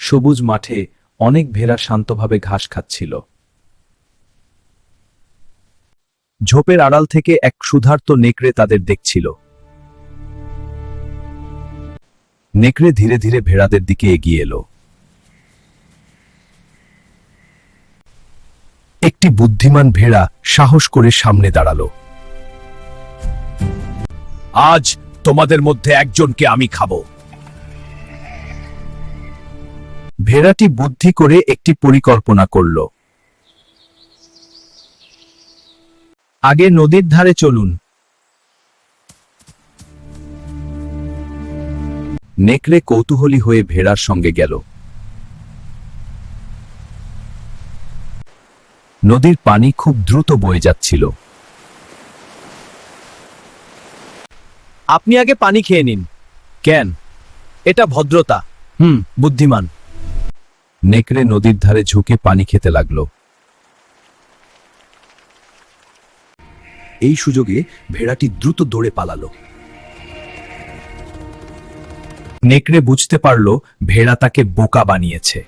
সবুজ মাঠে অনেক ভেড়া শান্তভাবে ঘাস খাচ্ছিল। ঝোপের আড়াল থেকে এক ক্ষুধার্ত নেকড়ে তাদের দেখছিল। নেকড়ে ধীরে ধীরে ভেড়াদের দিকে এগিয়ে এলো। একটি বুদ্ধিমান ভেড়া সাহস করে সামনে দাঁড়ালো। আজ তোমাদের মধ্যে একজনকে আমি খাবো। ভেড়াটি বুদ্ধি করে একটি পরিকল্পনা করল। আগে নদীর ধারে চলুন। নেকড়ে কৌতূহলী হয়ে ভেড়ার সঙ্গে গেল। নদীর পানি খুব দ্রুত বয়ে যাচ্ছিল। আপনি আগে পানি খেয়ে নিন। কেন? এটা ভদ্রতা। বুদ্ধিমান। নেকড়ে নদীর ধারে ঝুঁকে পানি খেতে লাগলো। এই সুযোগে ভেড়াটি দ্রুত দৌড়ে পালালো। নেকড়ে বুঝতে পারল ভেড়া তাকে বোকা বানিয়েছে।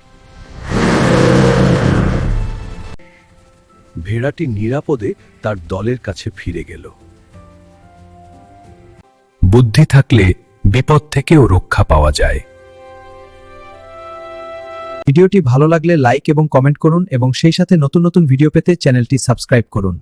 ভেড়াটি নিরাপদে তার দলের কাছে ফিরে গেল। বুদ্ধি থাকলে বিপদ থেকেও রক্ষা পাওয়া যায়। ভিডিওটি ভালো লাগলে লাইক এবং কমেন্ট করুন এবং সেই সাথে নতুন নতুন ভিডিও পেতে চ্যানেলটি সাবস্ক্রাইব করুন।